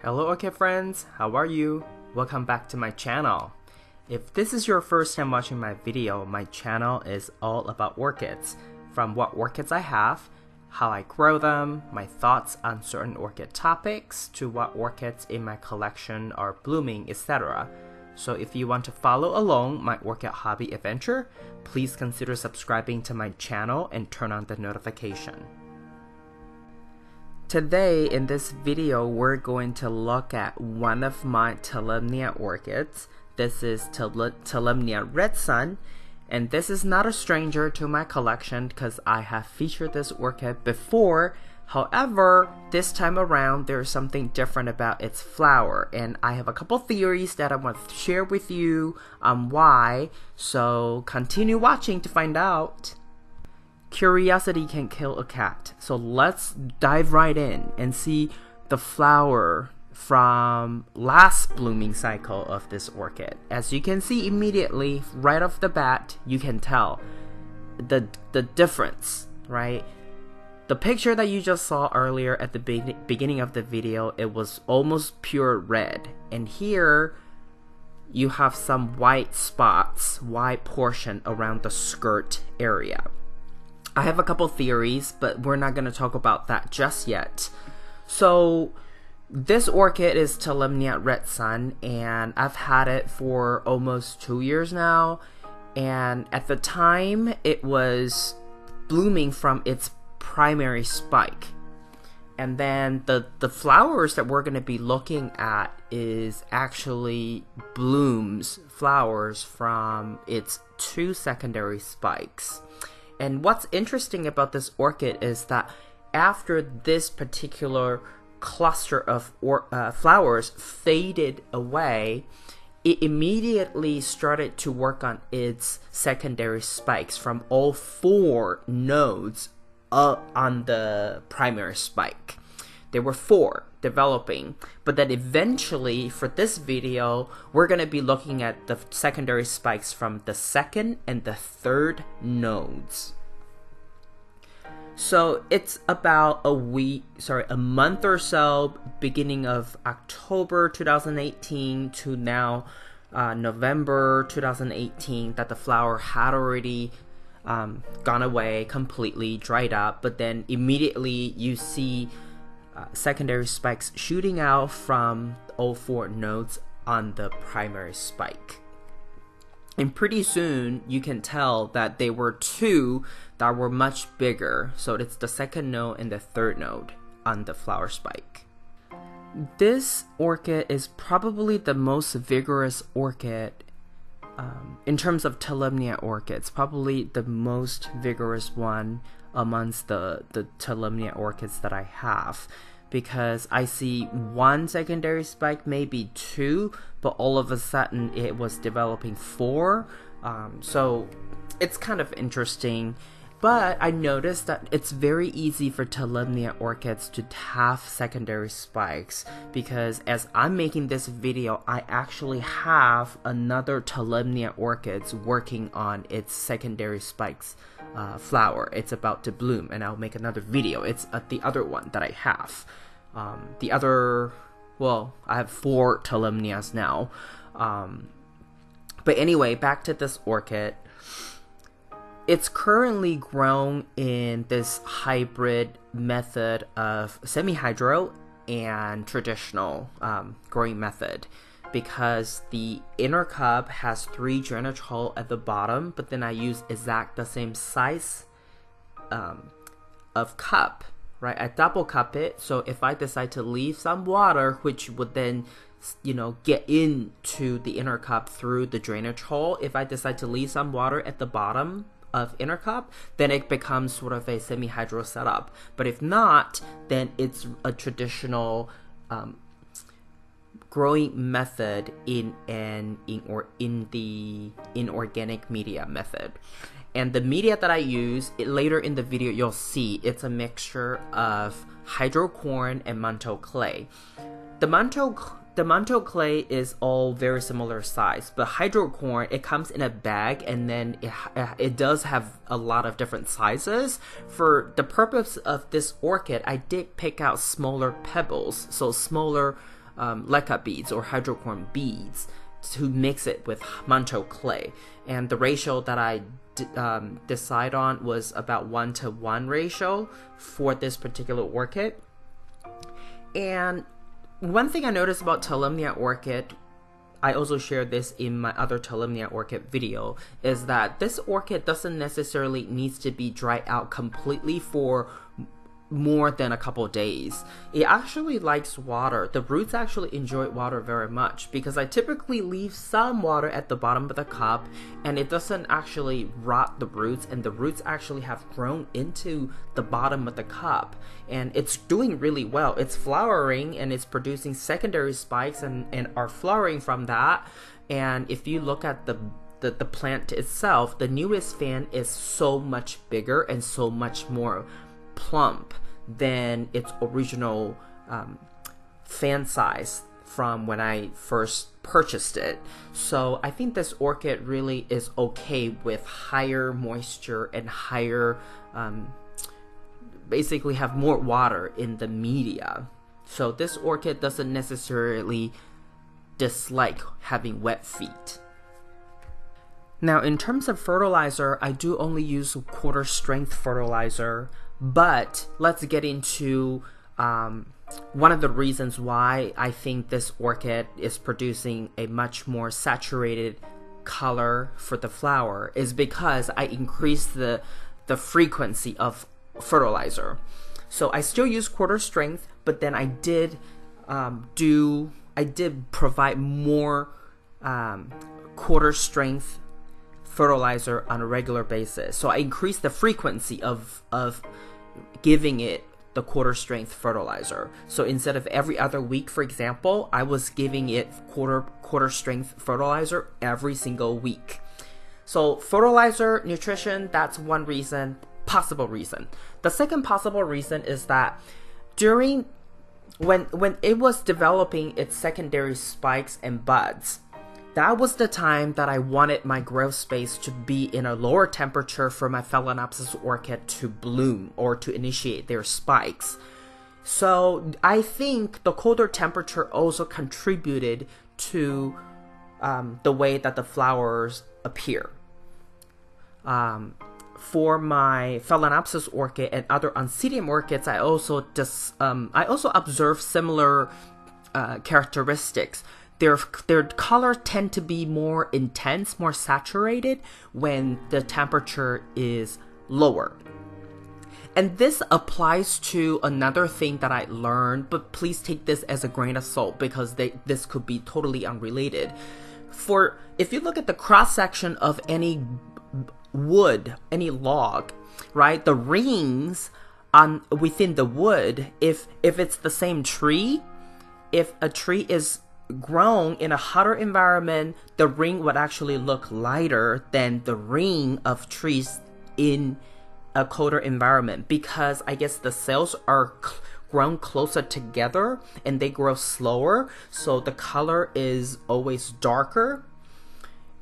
Hello Orchid friends, how are you? Welcome back to my channel. If this is your first time watching my video, my channel is all about orchids. From what orchids I have, how I grow them, my thoughts on certain orchid topics, to what orchids in my collection are blooming, etc. So if you want to follow along my orchid hobby adventure, please consider subscribing to my channel and turn on the notification. Today in this video, we're going to look at one of my Tolumnia orchids. This is Tolumnia Red Sun, and this is not a stranger to my collection because I have featured this orchid before. However, this time around there's something different about its flower, and I have a couple theories that I want to share with you on why, so continue watching to find out. Curiosity can kill a cat, so let's dive right in and see the flower from last blooming cycle of this orchid. As you can see immediately, right off the bat, you can tell the difference, right? The picture that you just saw earlier at the beginning of the video, it was almost pure red, and here you have some white spots, white portion around the skirt area. I have a couple theories, but we're not going to talk about that just yet. So this orchid is Tolumnia Red Sun, and I've had it for almost 2 years now, and at the time it was blooming from its primary spike. And then the flowers that we're going to be looking at is actually flowers from its 2 secondary spikes. And what's interesting about this orchid is that after this particular cluster of flowers faded away, it immediately started to work on its secondary spikes from all 4 nodes on the primary spike. There were 4 developing, but then eventually for this video we're going to be looking at the secondary spikes from the 2nd and the 3rd nodes. So it's about a month or so, beginning of October 2018 to now November 2018, that the flower had already gone away, completely dried up, but then immediately you see secondary spikes shooting out from all 4 nodes on the primary spike. And pretty soon you can tell that there were 2 that were much bigger. So it's the 2nd node and the 3rd node on the flower spike. This orchid is probably the most vigorous orchid in terms of Tolumnia orchids, probably the most vigorous one amongst the Tolumnia orchids that I have, because I see 1 secondary spike, maybe 2, but all of a sudden it was developing 4. So it's kind of interesting. But I noticed that it's very easy for Tolumnia orchids to have secondary spikes, because as I'm making this video, I actually have another Tolumnia orchids working on its secondary spikes flower. It's about to bloom, and I'll make another video. It's the other one that I have. I have 4 Tolumnias now. But anyway, back to this orchid. It's currently grown in this hybrid method of semi-hydro and traditional growing method, because the inner cup has 3 drainage holes at the bottom, but then I use exact the same size of cup, right? I double cup it, so if I decide to leave some water, which would then get into the inner cup through the drainage hole, if I decide to leave some water at the bottom of inner cup, then it becomes sort of a semi-hydro setup. But if not, then it's a traditional growing method in the inorganic media method. And the media that I use, later in the video you'll see, it's a mixture of hydrocorn and manto clay. The manto clay is all very similar size, but hydrocorn, it comes in a bag, and then it does have a lot of different sizes. For the purpose of this orchid, I did pick out smaller pebbles, so smaller leca beads or hydrocorn beads to mix it with manto clay. And the ratio that I decide on was about 1-to-1 ratio for this particular orchid. And one thing I noticed about Tolumnia orchid, I also shared this in my other Tolumnia orchid video, is that this orchid doesn't necessarily need to be dried out completely for more than a couple days. It actually likes water. The roots actually enjoy water very much because I typically leave some water at the bottom of the cup and it doesn't actually rot the roots, and the roots actually have grown into the bottom of the cup and it's doing really well. It's flowering and it's producing secondary spikes and are flowering from that. And if you look at the plant itself, the newest fan is so much bigger and so much more plump than its original fan size from when I first purchased it. So I think this orchid really is okay with higher moisture and higher, basically have more water in the media. So this orchid doesn't necessarily dislike having wet feet. Now in terms of fertilizer, I do only use quarter strength fertilizer. But let's get into one of the reasons why I think this orchid is producing a much more saturated color for the flower is because I increased the frequency of fertilizer. So I still use quarter strength, but then I did provide more quarter strength fertilizer on a regular basis. So I increased the frequency of giving it the quarter strength fertilizer. So instead of every other week, for example, I was giving it quarter strength fertilizer every single week. So fertilizer, nutrition, that's one reason, possible reason. The second possible reason is that during when it was developing its secondary spikes and buds, that was the time that I wanted my growth space to be in a lower temperature for my Phalaenopsis orchid to bloom or to initiate their spikes. So I think the colder temperature also contributed to the way that the flowers appear. For my Phalaenopsis orchid and other Oncidium orchids, I also observed similar characteristics. Their colors tend to be more intense, more saturated when the temperature is lower. And this applies to another thing that I learned, but please take this as a grain of salt because this could be totally unrelated. If you look at the cross section of any wood, any log, right, the rings within the wood, if it's the same tree, if a tree is grown in a hotter environment, the ring would actually look lighter than the ring of trees in a colder environment, because I guess the cells are grown closer together and they grow slower, so the color is always darker.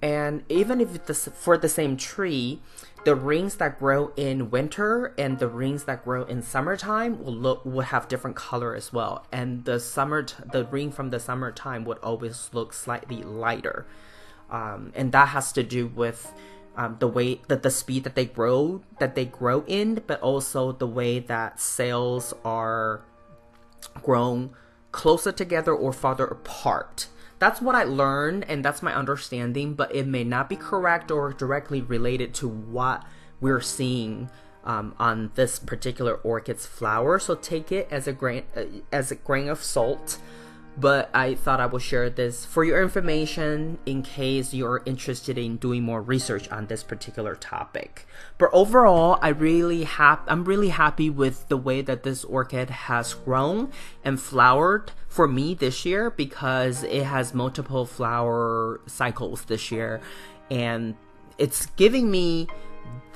And even if it's for the same tree, the rings that grow in winter and the rings that grow in summertime will have different color as well. And the ring from the summertime would always look slightly lighter, and that has to do with the way that the speed that they grow in, but also the way that cells are grown closer together or farther apart. That's what I learned, and that's my understanding, but it may not be correct or directly related to what we're seeing on this particular orchid's flower. So take it as a grain of salt. But I thought I would share this for your information in case you're interested in doing more research on this particular topic. But overall, I'm really happy with the way that this orchid has grown and flowered for me this year, because it has multiple flower cycles this year, and it's giving me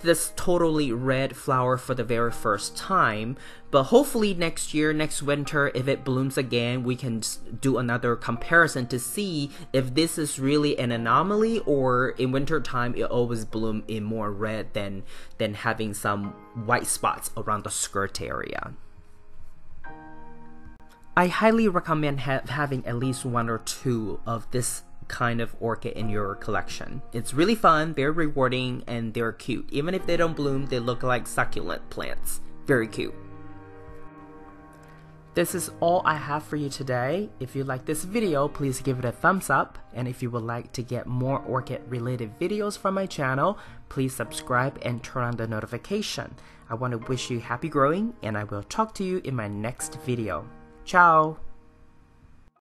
this totally red flower for the very first time. But hopefully next year, next winter, if it blooms again, we can do another comparison to see if this is really an anomaly, or in winter time it always bloom in more red than having some white spots around the skirt area. I highly recommend having at least 1 or 2 of this kind of orchid in your collection. It's really fun, very rewarding, and they're cute. Even if they don't bloom, they look like succulent plants. Very cute. This is all I have for you today. If you like this video, please give it a thumbs up. And if you would like to get more orchid related videos from my channel, please subscribe and turn on the notification. I want to wish you happy growing, and I will talk to you in my next video. Ciao!